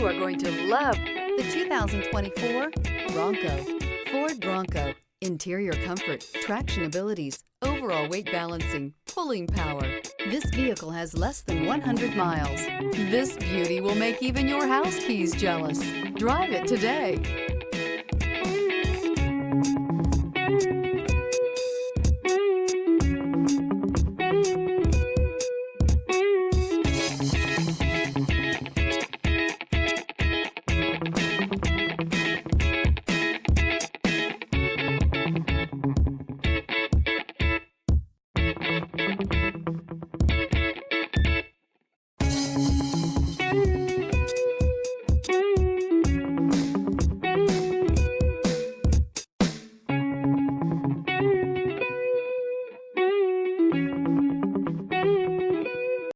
You are going to love the 2024 Bronco. Ford Bronco. Interior comfort, traction abilities, overall weight balancing, pulling power. This vehicle has less than 100 miles. This beauty will make even your house keys jealous. Drive it today.